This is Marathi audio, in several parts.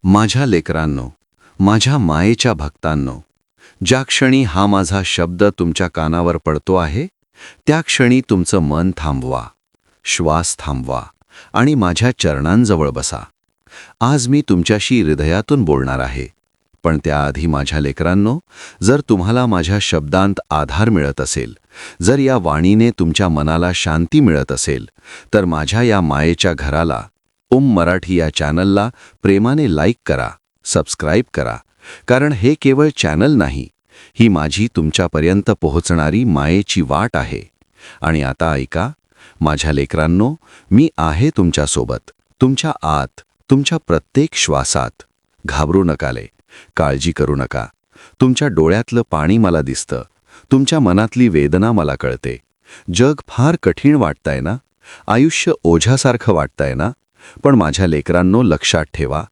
माझ्या लेकरांनो, माझ्या मायेच्या भक्तांनो, ज्या क्षणी हा माझा शब्द तुमच्या कानावर पडतो आहे, त्या क्षणी तुमचं मन थांबवा, श्वास थांबवा आणि माझ्या चरणांजवळ बसा. आज मी तुमच्याशी हृदयातून बोलणार आहे. पण त्याआधी माझ्या लेकरांनो, जर तुम्हाला माझ्या शब्दांत आधार मिळत असेल, जर या वाणीने तुमच्या मनाला शांती मिळत असेल, तर माझ्या या मायेच्या घराला, मराठी या चॅनलला प्रेमाने लाईक करा, सबस्क्राईब करा. कारण हे केवळ चॅनल नाही, ही माझी तुमच्यापर्यंत पोहोचणारी मायेची वाट आहे. आणि आता ऐका, माझ्या लेकरांनो, मी आहे तुमच्यासोबत, तुमच्या आत, तुमच्या प्रत्येक श्वासात. घाबरू नकाले, काळजी करू नका. तुमच्या डोळ्यातलं पाणी मला दिसतं, तुमच्या मनातली वेदना मला कळते. जग फार कठीण वाटतंय ना, आयुष्य ओझ्यासारखं वाटतंय ना, पण माझ्या लेकरांनो, लक्षात ठेवा,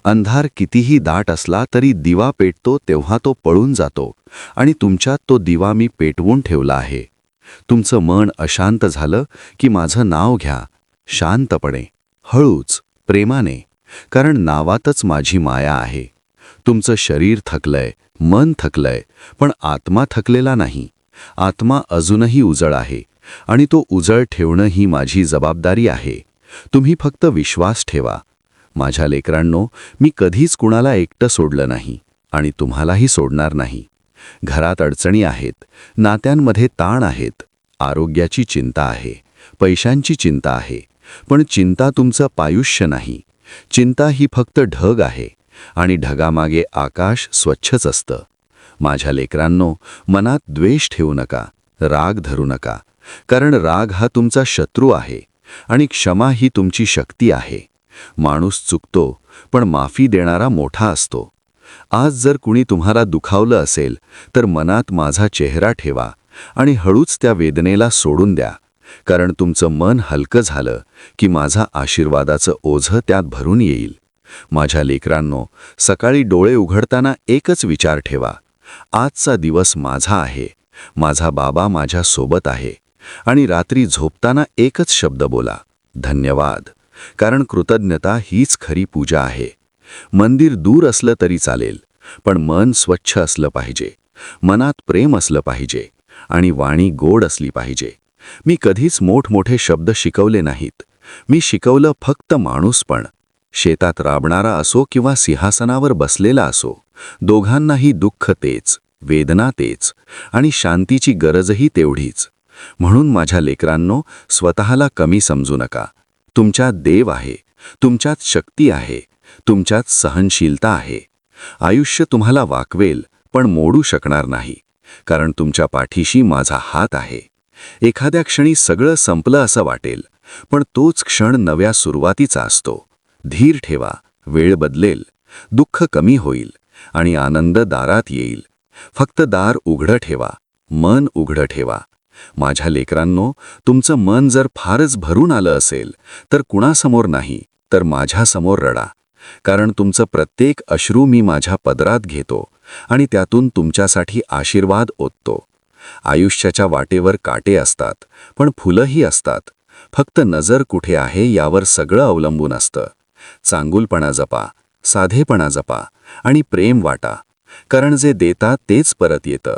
अंधार कितीही दाट असला तरी दिवा पेटतो तेव्हा तो पळून जातो, आणि तुमच्यात तो दिवा मी पेटवून ठेवला आहे. तुमचं मन अशांत झालं की माझं नाव घ्या, शांतपणे, हळूच, प्रेमाने, कारण नावातच माझी माया आहे. तुमचं शरीर थकलंय, मन थकलंय, पण आत्मा थकलेला नाही. आत्मा अजूनही उजळ आहे, आणि तो उजळ ठेवणं ही माझी जबाबदारी आहे. तुम्ही फक्त विश्वास ठेवा. माझ्या लेकरांनो, मी कधीच कुणाला एकटं सोडलं नाही, आणि तुम्हालाही सोडणार नाही. घरात अडचणी आहेत, नात्यांमध्ये ताण आहेत, आरोग्याची चिंता आहे, पैशांची चिंता आहे, पण चिंता तुमचं पायुष्य नाही. चिंता ही फक्त ढग आहे, आणि ढगामागे आकाश स्वच्छच असतं. माझ्या लेकरांनो, मनात द्वेष ठेवू नका, राग धरू नका, कारण राग हा तुमचा शत्रू आहे, आणि क्षमा ही तुमची शक्ती आहे. माणूस चुकतो, पण माफी देणारा मोठा असतो. आज जर कुणी तुम्हाला दुखावलं असेल, तर मनात माझा चेहरा ठेवा आणि हळूच त्या वेदनेला सोडून द्या. कारण तुमचं मन हलकं झालं की माझा आशीर्वादाचं ओझं त्यात भरून येईल. माझ्या लेकरांनो, सकाळी डोळे उघडताना एकच विचार ठेवा, आजचा दिवस माझा आहे, माझा बाबा माझ्या सोबत आहे. आणि रात्री झोपताना एकच शब्द बोला, धन्यवाद. कारण कृतज्ञता हीच खरी पूजा आहे. मंदिर दूर असलं तरी चालेल, पण मन स्वच्छ असलं पाहिजे, मनात प्रेम असलं पाहिजे, आणि वाणी गोड असली पाहिजे. मी कधीच मोठमोठे शब्द शिकवले नाहीत. मी शिकवलं फक्त माणूसपण. शेतात राबणारा असो किंवा सिंहासनावर बसलेला असो, दोघांनाही दुःख तेच, वेदना तेच, आणि शांतीची गरजही तेवढीच. म्हणून माझ्या लेकरांनो, स्वतःला कमी समजू नका. तुमच्यात देव आहे, तुमच्यात शक्ती आहे, तुमच्यात सहनशीलता आहे. आयुष्य तुम्हाला वाकवेल, पण मोडू शकणार नाही, कारण तुमच्या पाठीशी माझा हात आहे. एखाद्या क्षणी सगळं संपलं असं वाटेल, पण तोच क्षण नव्या सुरुवातीचा असतो. धीर ठेवा, वेळ बदलेल, दुःख कमी होईल, आणि आनंद दारात येईल. फक्त दार उघडं ठेवा, मन उघडं ठेवा. माझ्या लेकरांनो, तुमचं मन जर फारच भरून आलं असेल, तर कुणासमोर नाही, तर माझ्यासमोर रडा. कारण तुमचं प्रत्येक अश्रू मी माझ्या पदरात घेतो, आणि त्यातून तुमच्यासाठी आशीर्वाद ओततो. आयुष्याच्या वाटेवर काटे असतात, पण फुलंही असतात. फक्त नजर कुठे आहे यावर सगळं अवलंबून असतं. चांगुलपणा जपा, साधेपणा जपा, आणि प्रेम वाटा, कारण जे देतात तेच परत येतं.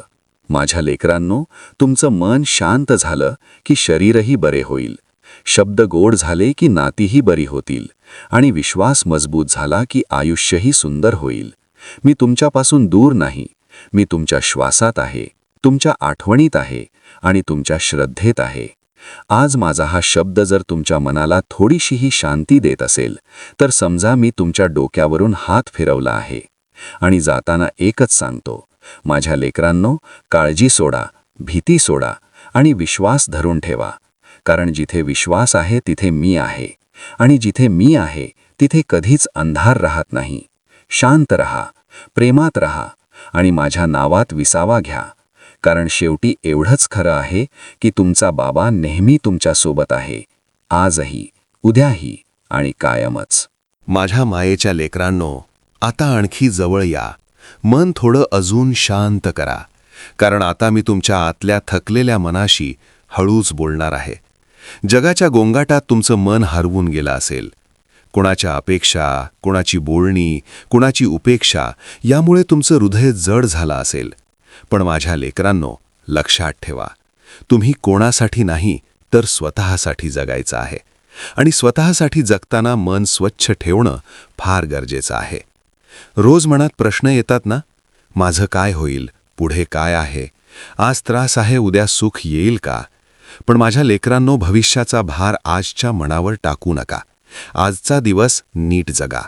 माझ्या लेकरांनो, तुमचं मन शांत झालं की शरीरही बरे होईल, शब्द गोड झाले की नातीही बरी होतील, आणि विश्वास मजबूत झाला की आयुष्यही सुंदर होईल. मी तुमच्यापासून दूर नाही, मी तुमच्या श्वासात आहे, तुमच्या आठवणीत आहे, आणि तुमच्या श्रद्धेत आहे. आज माझा हा शब्द जर तुमच्या मनाला थोडीशीही शांती देत असेल, तर समजा मी तुमच्या डोक्यावरून हात फिरवला आहे. आणि जाताना एकच सांगतो, माझ्या लेकरांनो, काळजी सोडा, भीती सोडा, आणि विश्वास धरून ठेवा. कारण जिथे विश्वास आहे तिथे मी आहे, आणि जिथे मी आहे तिथे कधीच अंधार राहत नाही. शांत रहा, प्रेमात रहा, आणि माझ्या नावात विसावा घ्या. कारण शेवटी एवढंच खरं आहे की तुमचा बाबा नेहमी तुमच्यासोबत आहे, आजही, उद्याही, आणि कायमच. माझ्या मायेच्या लेकरांनो, आता आणखी जवळ या. मन थोडं अजून शांत करा, कारण आता मी तुमच्या आतल्या थकलेल्या मनाशी हळूच बोलणार आहे. जगाच्या गोंगाटात तुमचं मन हरवून गेलं असेल, कोणाच्या अपेक्षा, कोणाची बोलणी, कोणाची उपेक्षा यामुळे तुमचं हृदय जड झालं असेल. पण माझ्या लेकरांनो, लक्षात ठेवा, तुम्ही कोणासाठी नाही तर स्वतःसाठी जगायचं आहे. आणि स्वतःसाठी जगताना मन स्वच्छ ठेवणं फार गरजेचं आहे. रोज मनात प्रश्न येतात ना, माझं काय होईल, पुढे काय आहे, आज त्रास आहे, उद्या सुख येईल का? पण माझ्या लेकरांनो, भविष्याचा भार आजच्या मनावर टाकू नका. आजचा दिवस नीट जगा,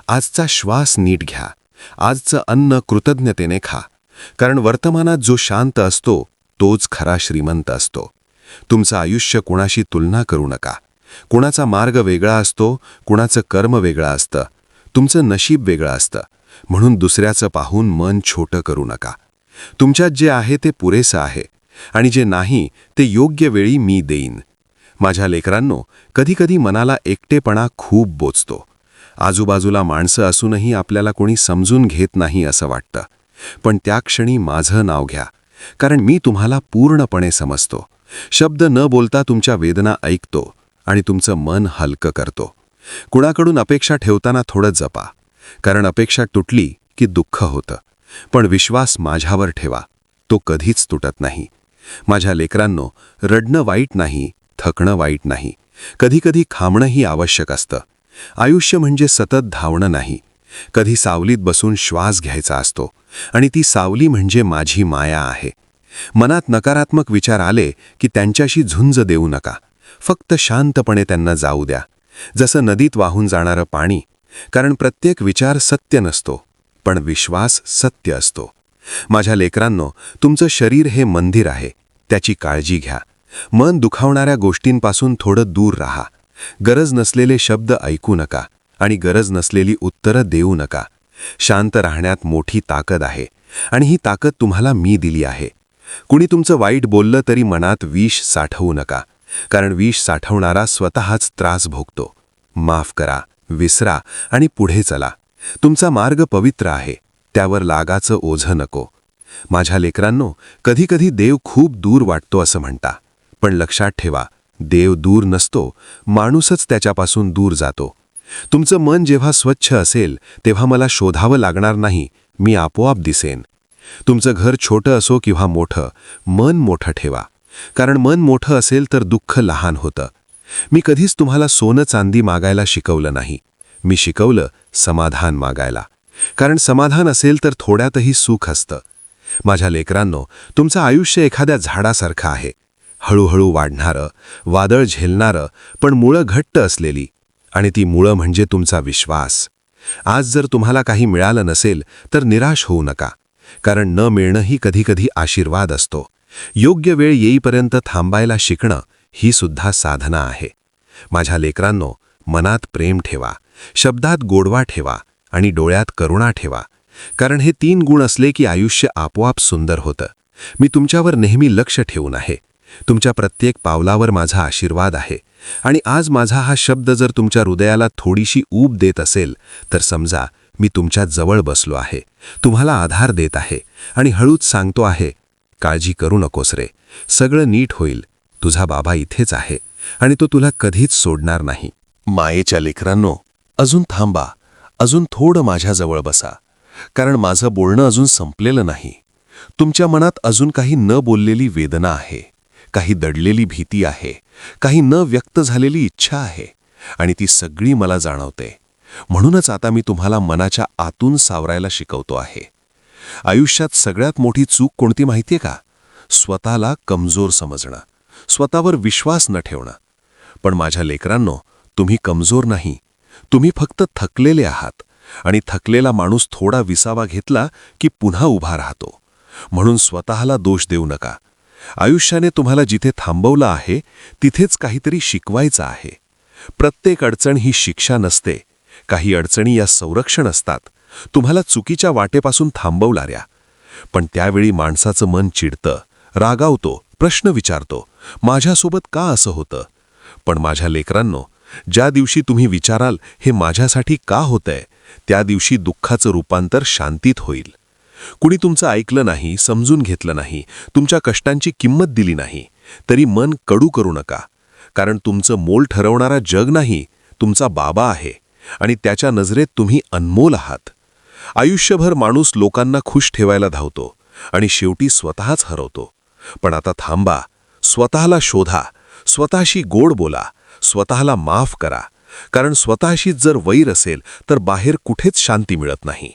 आजचा श्वास नीट घ्या, आजचं अन्न कृतज्ञतेने खा. कारण वर्तमानात जो शांत असतो तोच खरा श्रीमंत असतो. तुमचं आयुष्य कुणाशी तुलना करू नका. कुणाचा मार्ग वेगळा असतो, कुणाचं कर्म वेगळं असतं, तुमचं नशीब वेगळं असतं. म्हणून दुसऱ्याचं पाहून मन छोटं करू नका. तुमच्यात जे आहे ते पुरेसं आहे आणि जे नाही ते योग्य वेळी मी देईन. माझ्या लेकरांनो, कधीकधी मनाला एकटेपणा खूप बोचतो. आजूबाजूला माणसं असूनही आपल्याला कोणी समजून घेत नाही असं वाटतं. पण त्या क्षणी माझं नाव घ्या, कारण मी तुम्हाला पूर्णपणे समजतो. शब्द न बोलता तुमच्या वेदना ऐकतो आणि तुमचं मन हलकं करतो. कुणाकडून अपेक्षा ठेवताना थोडं जपा, कारण अपेक्षा तुटली की दुःख होतं. पण विश्वास माझ्यावर ठेवा, तो कधीच तुटत नाही. माझ्या लेकरांनो, रडणं वाईट नाही, थकणं वाईट नाही. कधीकधी थांबणंही आवश्यक असतं. आयुष्य म्हणजे सतत धावणं नाही. कधी सावलीत बसून श्वास घ्यायचा असतो आणि ती सावली म्हणजे माझी माया आहे. मनात नकारात्मक विचार आले की त्यांच्याशी झुंज देऊ नका. फक्त शांतपणे त्यांना जाऊ द्या, जसं नदीत वाहून जाणारं पाणी. कारण प्रत्येक विचार सत्य नसतो, पण विश्वास सत्य असतो. माझ्या लेकरांनो, तुमचं शरीर हे मंदिर आहे, त्याची काळजी घ्या. मन दुखावणाऱ्या गोष्टींपासून थोडं दूर राहा. गरज नसलेले शब्द ऐकू नका आणि गरज नसलेली उत्तरं देऊ नका. शांत राहण्यात मोठी ताकद आहे आणि ही ताकद तुम्हाला मी दिली आहे. कुणी तुमचं वाईट बोललं तरी मनात विष साठवू नका, कारण विष साठवणारा स्वतःच त्रास भोगतो. माफ करा, विसरा आणि पुढे चला. तुमचा मार्ग पवित्र आहे, त्यावर लागाचं ओझं नको. माझ्या लेकरांनो, कधीकधी देव खूप दूर वाटतो असं म्हणता, पण लक्षात ठेवा, देव दूर नसतो, माणूसच त्याच्यापासून दूर जातो. तुमचं मन जेव्हा स्वच्छ असेल तेव्हा मला शोधावं लागणार नाही, मी आपोआप दिसेन. तुमचं घर छोटं असो किंवा मोठं, मन मोठं ठेवा, कारण मन मोठं असेल तर दुःख लहान होतं. मी कधीच तुम्हाला सोनं चांदी मागायला शिकवलं नाही. मी शिकवलं समाधान मागायला, कारण समाधान असेल तर थोड्यातही सुख असतं. माझ्या लेकरांनो, तुमचं आयुष्य एखाद्या झाडासारखं आहे, हळूहळू वाढणारं, वादळ झेलणारं, पण मुळं घट्ट असलेली. आणि ती मुळं म्हणजे तुमचा विश्वास. आज जर तुम्हाला काही मिळालं नसेल तर निराश होऊ नका, कारण न मिळणंही कधीकधी आशीर्वाद असतो. योग्य वेळ येईपर्यंत थांबायला शिकणं ही सुद्धा साधना आहे. माझ्या लेकरांनो, मनात प्रेम ठेवा, शब्दात गोडवा ठेवा आणि डोळ्यात करुणा ठेवा, कारण हे 3 गुण असले की आयुष्य आपोआप सुंदर होतं. मी तुमच्यावर नेहमी लक्ष ठेवून आहे. तुमच्या प्रत्येक पावलावर माझा आशीर्वाद आहे. आणि आज माझा हा शब्द जर तुमच्या हृदयाला थोडीशी ऊब देत असेल तर समजा मी तुमच्या जवळ बसलो आहे, तुम्हाला आधार देत आहे आणि हळूच सांगतो आहे, काळजी करू नकोस रे, सगळं नीट होईल. तुझा बाबा इथेच आहे आणि तो तुला कधीच सोडणार नाही. मायेच्या लेकरांनो, अजून थांबा, अजून थोडं माझ्याजवळ बसा, कारण माझं बोलणं अजून संपलेलं नाही. तुमच्या मनात अजून काही न बोललेली वेदना आहे, काही दडलेली भीती आहे, काही न व्यक्त झालेली इच्छा आहे आणि ती सगळी मला जाणवते. म्हणूनच आता मी तुम्हाला मनाच्या आतून सावरायला शिकवतो आहे. आयुष्यात सगळ्यात मोठी चूक कोणती माहितीये का? स्वतःला कमजोर समजणं, स्वतःवर विश्वास न ठेवणं. पण माझ्या लेकरांनो, तुम्ही कमजोर नाही, तुम्ही फक्त थकलेले आहात. आणि थकलेला माणूस थोडा विसावा घेतला की पुन्हा उभा राहतो. म्हणून स्वतःला दोष देऊ नका. आयुष्याने तुम्हाला जिथे थांबवलं आहे तिथेच काहीतरी शिकवायचं आहे. प्रत्येक अडचण ही शिक्षा नसते, काही अडचणी या संरक्षण असतात, तुम्हाला चुकीच्या वाटेपासून थांबवणाऱ्या. पण त्यावेळी माणसाचं मन चिडतं, रागावतो, प्रश्न विचारतो, माझ्यासोबत का असं होतं? पण माझ्या लेकरांनो, ज्या दिवशी तुम्ही विचाराल हे माझ्यासाठी का होतंय, त्या दिवशी दुःखाचं रूपांतर शांतीत होईल. कुणी तुमचं ऐकलं नाही, समजून घेतलं नाही, तुमच्या कष्टांची किंमत दिली नाही, तरी मन कडू करू नका. कारण तुमचं मोल ठरवणारा जग नाही, तुमचा बाबा आहे. आणि त्याच्या नजरेत तुम्ही अनमोल आहात. आयुष्यभर माणूस लोकांना खुश ठेवायला धावतो आणि शेवटी स्वतःच हरवतो. पण आता थांबा, स्वतःला शोधा, स्वतःशी गोड बोला, स्वतःला माफ करा. कारण स्वतःशीच जर वैर असेल तर बाहेर कुठेच शांती मिळत नाही.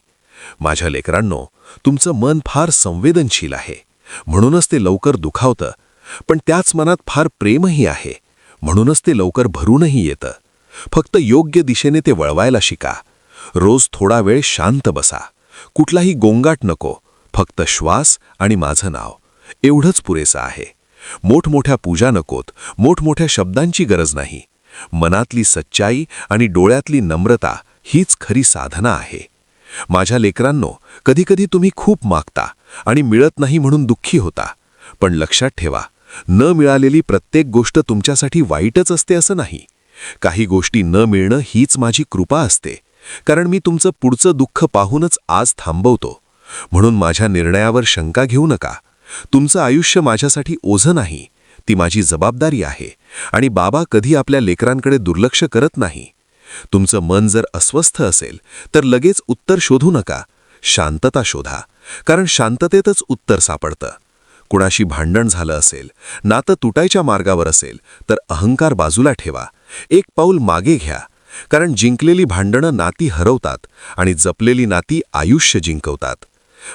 माझ्या लेकरांनो, तुमचं मन फार संवेदनशील आहे, म्हणूनच ते लवकर दुखावतं. पण त्याच मनात फार प्रेमही आहे, म्हणूनच ते लवकर भरूनही येतं. फक्त योग्य दिशेने ते वळवायला शिका. रोज थोडा वेळ शांत बसा. कुठलाही गोंगाट नको, फक्त श्वास आणि माझं नाव एवढंच पुरेसं आहे. मोठमोठ्या पूजा नकोत, मोठमोठ्या शब्दांची गरज नाही. मनातली सच्चाई आणि डोळ्यातली नम्रता हीच खरी साधना आहे. माझ्या लेकरांनो, कधीकधी तुम्ही खूप मागता आणि मिळत नाही म्हणून दुःखी होता. पण लक्षात ठेवा, न मिळालेली प्रत्येक गोष्ट तुमच्यासाठी वाईटच असते असं नाही. काही गोष्टी न मिळणं हीच माझी कृपा असते. कारण मी तुमचं पुढचं दुःख पाहूनच आज थांबवतो. म्हणून माझ्या निर्णयावर शंका घेऊ नका. तुमचं आयुष्य माझ्यासाठी ओझं नाही, ती माझी जबाबदारी आहे. आणि बाबा कधी आपल्या लेकरांकडे दुर्लक्ष करत नाही. तुमचं मन जर अस्वस्थ असेल तर लगेच उत्तर शोधू नका, शांतता शोधा. कारण शांततेतच उत्तर सापडतं. कुणाशी भांडण झालं असेल, नातं तुटायच्या मार्गावर असेल तर अहंकार बाजूला ठेवा. एक पाऊल मागे घ्या. कारण जिंकलेली भांडणं नाती हरवतात आणि जपलेली नाती आयुष्य जिंकवतात.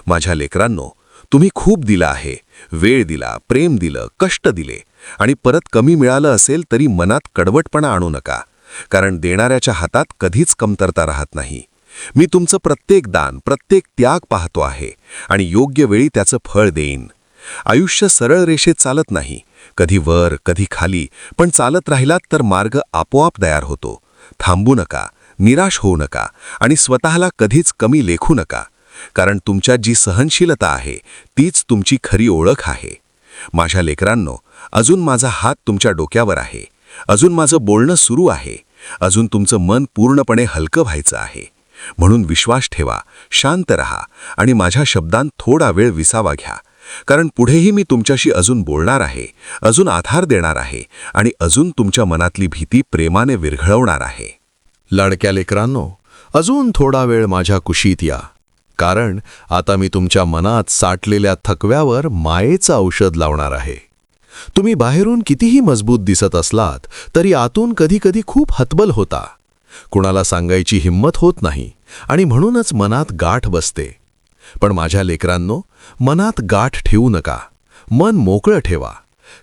माझ्या लेकरांनो, तुम्ही खूप दिलं आहे. वेळ दिला, प्रेम दिलं, कष्ट दिले आणि परत कमी मिळालं असेल तरी मनात कडवटपणा आणू नका. कारण देणाऱ्याच्या हातात कधीच कमतरता राहत नाही. मी तुमचं प्रत्येक दान, प्रत्येक त्याग पाहतो आहे आणि योग्य वेळी त्याचं फळ देईन. आयुष्य सरळ रेषेत चालत नाही, कधी वर कधी खाली. पण चालत राहिलात तर मार्ग आपोआप तयार होतो. थांबू नका, निराश होऊ नका आणि स्वतःला कधीच कमी लेखू नका. कारण तुमच्यात जी सहनशीलता आहे तीच तुमची खरी ओळख आहे. माझ्या लेकरांनो, अजून माझा हात तुमच्या डोक्यावर आहे. अजून माझं बोलणं सुरू आहे. अजून तुमचं मन पूर्णपणे हलकं व्हायचं आहे. म्हणून विश्वास ठेवा, शांत रहा आणि माझ्या शब्दांत थोडा वेळ विसावा घ्या. कारण पुढेही मी तुमच्याशी अजून बोलणार आहे, अजून आधार देणार आहे आणि अजून तुमच्या मनातली भीती प्रेमाने विरघळवणार आहे. लाडक्या लेकरांनो, अजून थोडा वेळ माझ्या कुशीत या. कारण आता मी तुमच्या मनात साठलेल्या थकव्यावर मायेचं औषध लावणार आहे. तुम्ही बाहेरून कितीही मजबूत दिसत असलात तरी आतून कधीकधी खूप हतबल होता. कुणाला सांगायची हिंमत होत नाही आणि म्हणूनच मनात गाठ बसते. पण माझ्या लेकरांनो, मनात गाठ ठेवू नका. मन मोकळं ठेवा.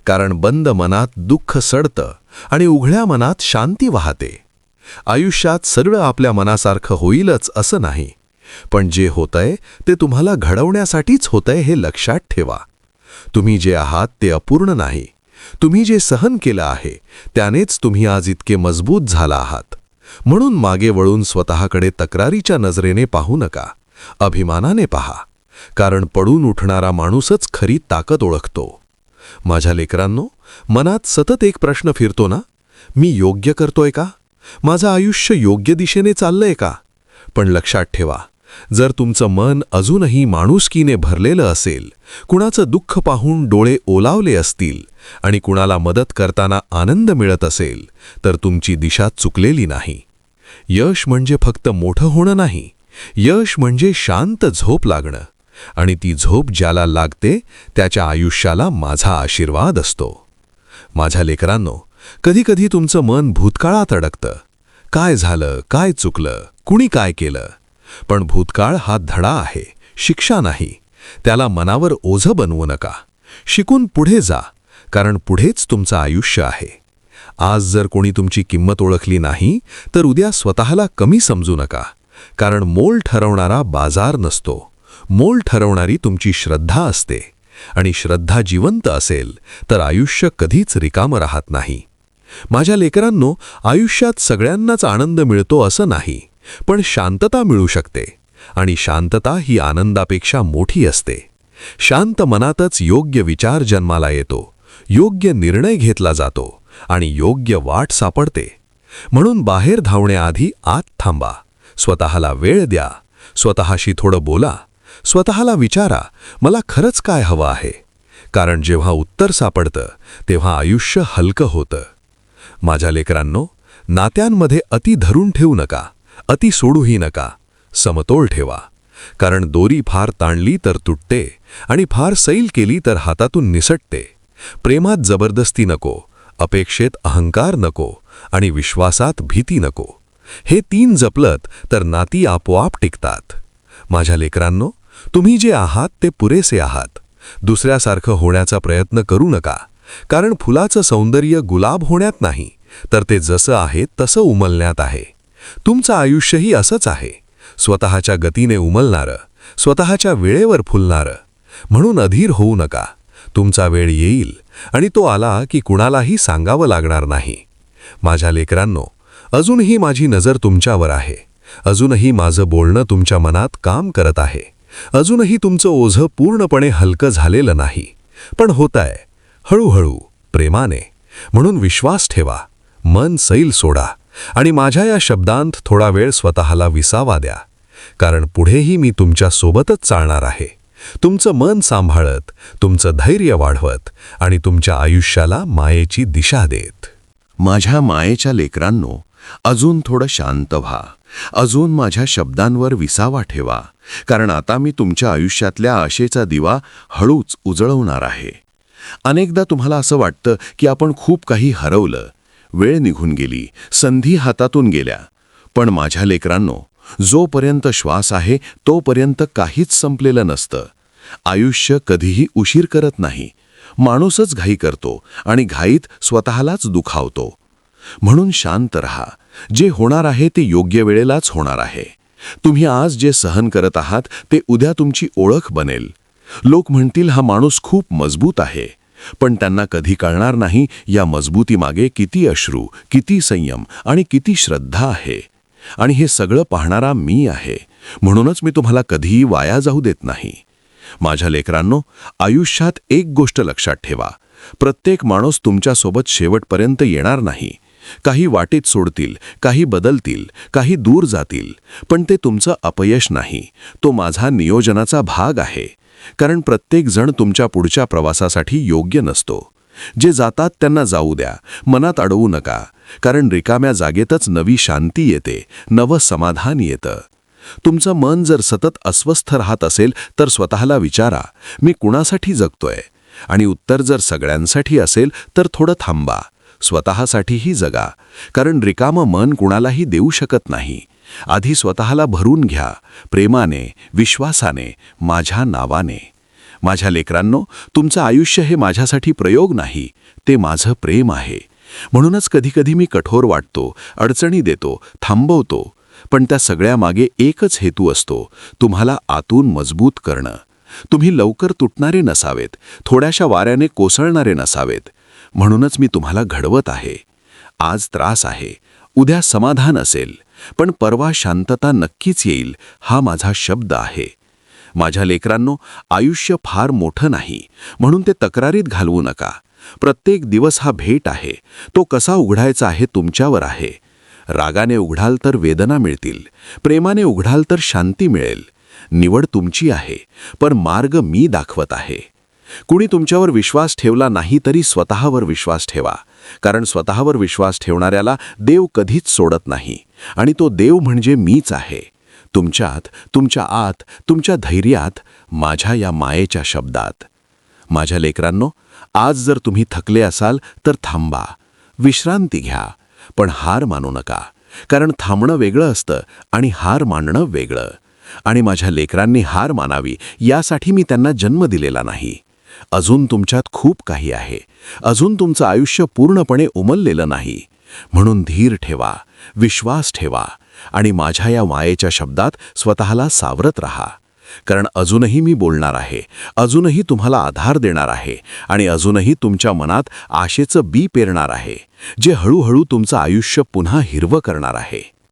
कारण बंद मनात दुःख सडतं आणि उघड्या मनात शांती वाहते. आयुष्यात सगळं आपल्या मनासारखं होईलच असं नाही. पण जे होतंय ते तुम्हाला घडवण्यासाठीच होतंय हे लक्षात ठेवा. तुम्ही जे आहात ते अपूर्ण नाही. तुम्ही जे सहन केलं आहे त्यानेच तुम्ही आज इतके मजबूत झाला आहात. म्हणून मागे वळून स्वतःकडे तक्रारीच्या नजरेने पाहू नका, अभिमानाने पहा. कारण पडून उठणारा माणूसच खरी ताकद ओळखतो. माझ्या लेकरांनो, मनात सतत एक प्रश्न फिरतो ना, मी योग्य करतोय का? माझं आयुष्य योग्य दिशेने चाललंय का? पण लक्षात ठेवा, जर तुमचं मन अजूनही माणुसकीने भरलेलं असेल, कुणाचं दुःख पाहून डोळे ओलावले असतील आणि कुणाला मदत करताना आनंद मिळत असेल, तर तुमची दिशा चुकलेली नाही. यश म्हणजे फक्त मोठं होणं नाही. यश म्हणजे शांत झोप लागणं. आणि ती झोप ज्याला लागते त्याच्या आयुष्याला माझा आशीर्वाद असतो. माझ्या लेकरांनो, कधीकधी तुमचं मन भूतकाळात अडकतं. काय झालं, काय चुकलं, कुणी काय केलं? पण भूतकाळ हा धडा आहे, शिक्षा नाही. त्याला मनावर ओझं बनवू नका. शिकून पुढे जा, कारण पुढेच तुमचं आयुष्य आहे. आज जर कोणी तुमची किंमत ओळखली नाही तर उद्या स्वतःला कमी समजू नका. कारण मोल ठरवणारा बाजार नसतो. मोल ठरवणारी तुमची श्रद्धा असते. आणि श्रद्धा जिवंत असेल तर आयुष्य कधीच रिकामं राहत नाही. माझ्या लेकरांनो, आयुष्यात सगळ्यांनाच आनंद मिळतो असं नाही, पण शांतता मिळू शकते. आणि शांतता ही आनंदापेक्षा मोठी असते. शांत मनातच योग्य विचार जन्माला येतो, योग्य निर्णय घेतला जातो आणि योग्य वाट सापडते. म्हणून बाहेर धावण्याआधी आत थांबा. स्वतःला वेळ द्या. स्वतःशी थोडं बोला. स्वतःला विचारा, मला खरंच काय हवं आहे? कारण जेव्हा उत्तर सापडतं तेव्हा आयुष्य हलकं होतं. माझ्या लेकरांनो, नात्यांमध्ये अति धरून ठेवू नका. अति सोडूही नका, समतोल ठेवा. कारण दोरी फार ताणली तर तुटते आणि फार सैल केली तर हातातून निसटते. प्रेमात जबरदस्ती नको, अपेक्षेत अहंकार नको आणि विश्वासात भीती नको. हे 3 जपलत तर नाती आपोआप टिकतात. माझ्या लेकरांनो, तुम्ही जे आहात ते पुरेसे आहात. दुसऱ्यासारखं होण्याचा प्रयत्न करू नका. कारण फुलाचं सौंदर्य गुलाब होण्यात नाही, तर ते जसं आहे तसं उमलण्यात आहे. तुमचं आयुष्यही असंच आहे, स्वतःच्या गतीने उमलणारं, स्वतःच्या वेळेवर फुलणारं. म्हणून अधीर होऊ नका. तुमचा वेळ येईल आणि तो आला की कुणालाही सांगावं लागणार नाही. माझ्या लेकरांनो, अजूनही माझी नजर तुमच्यावर आहे. अजूनही माझं बोलणं तुमच्या मनात काम करत आहे. अजूनही तुमचं ओझं पूर्णपणे हलकं झालेलं नाही, पण होतंय हळूहळू, प्रेमाने. म्हणून विश्वास ठेवा, मन सैल सोडा आणि माझ्या या शब्दांत थोडा वेळ स्वतःला विसावा द्या. कारण पुढेही मी तुमच्या सोबतच चालणार आहे, तुमचं मन सांभाळत, तुमचं धैर्य वाढवत आणि तुमच्या आयुष्याला मायेची दिशा देत. माझ्या मायेच्या लेकरांनो, अजून थोडं शांत व्हा. अजून माझ्या शब्दांवर विसावा ठेवा. कारण आता मी तुमच्या आयुष्यातल्या आशेचा दिवा हळूच उजळवणार आहे. अनेकदा तुम्हाला असं वाटतं की आपण खूप काही हरवलं, वेळ निघून गेली, संधी हातातून गेल्या. पण माझ्या लेकरांनो, जोपर्यंत श्वास आहे तोपर्यंत काहीच संपलेलं नसतं. आयुष्य कधीही उशीर करत नाही. माणूसच घाई करतो आणि घाईत स्वतःलाच दुखावतो. म्हणून शांत रहा. जे होणार आहे ते योग्य वेळेलाच होणार आहे. तुम्ही आज जे सहन करत आहात ते उद्या तुमची ओळख बनेल. लोक म्हणतील हा माणूस खूप मजबूत आहे, पण त्यांना कधी कळणार नाही या मजबूतीमागे किती अश्रू, किती संयम आणि किती श्रद्धा आहे. आणि हे सगळं पाहणारा मी आहे. म्हणूनच मी तुम्हाला कधीही वाया जाऊ देत नाही. माझ्या लेकरांनो, आयुष्यात एक गोष्ट लक्षात ठेवा. प्रत्येक माणूस तुमच्यासोबत शेवटपर्यंत येणार नाही. काही वाटेत सोडतील, काही बदलतील, काही दूर जातील, पण ते तुमचं अपयश नाही, तो माझा नियोजनाचा भाग आहे. कारण प्रत्येक जण तुमच्या पुढच्या प्रवासासाठी योग्य नसतो. जे जातात त्यांना जाऊ द्या, मनात अडवू नका. कारण रिकाम्या जागेतच नवी शांती येते, नवं समाधान येतं. तुमचं मन जर सतत अस्वस्थ राहत असेल तर स्वतःला विचारा, मी कुणासाठी जगतोय? आणि उत्तर जर सगळ्यांसाठी असेल तर थोडं थांबा, स्वतःसाठीही जगा. कारण रिकामं मन कुणालाही देऊ शकत नाही. आधी स्वतःला भरून घ्या, प्रेमाने, विश्वासाने, माझ्या नावाने. माझ्या लेकरांनो, तुमचं आयुष्य हे माझ्यासाठी प्रयोग नाही, ते माझं प्रेम आहे. म्हणूनच कधीकधी मी कठोर वाटतो, अडचणी देतो, थांबवतो. पण त्या सगळ्यामागे एकच हेतू असतो, तुम्हाला आतून मजबूत करणं. तुम्ही लवकर तुटणारे नसावेत, थोड्याशा वाऱ्याने कोसळणारे नसावेत. म्हणूनच मी तुम्हाला घडवत आहे. आज त्रास आहे, उद्या समाधान असेल, पण परवा शांतता नक्कीच येईल, हा माझा शब्द आहे. माझ्या लेकरांनो, आयुष्य फार मोठं नाही, म्हणून ते तक्रारीत घालवू नका. प्रत्येक दिवस हा भेट आहे. तो कसा उघडायचा आहे तुमच्यावर आहे. रागाने उघडाल तर वेदना मिळतील, प्रेमाने उघडाल तर शांती मिळेल. निवड तुमची आहे, पण मार्ग मी दाखवत आहे. कुणी तुमच्यावर विश्वास ठेवला नाही तरी स्वतःवर विश्वास ठेवा. कारण स्वतःवर विश्वास ठेवणाऱ्याला देव कधीच सोडत नाही. आणि तो देव म्हणजे मीच आहे. तुमच्यात, तुमच्या आत, तुमच्या धैर्यात, माझ्या या मायेच्या शब्दात. माझ्या लेकरांनो, आज जर तुम्ही थकले असाल तर थांबा, विश्रांती घ्या, पण हार मानू नका. कारण थांबणं वेगळं असतं आणि हार मानणं वेगळं. आणि माझ्या लेकरांनी हार मानावी यासाठी मी त्यांना जन्म दिलेला नाही. अजून तुमच्यात खूप काही आहे. अजून तुमचं आयुष्य पूर्णपणे उमललेलं नाही. म्हणून धीर ठेवा, विश्वास ठेवा आणि माझ्या या मायेच्या शब्दात स्वतःला सावरत राहा. कारण अजूनही मी बोलणार आहे, अजूनही तुम्हाला आधार देणार आहे आणि अजूनही तुमच्या मनात आशेचं बी पेरणार आहे, जे हळूहळू तुमचं आयुष्य पुन्हा हिरवं करणार आहे.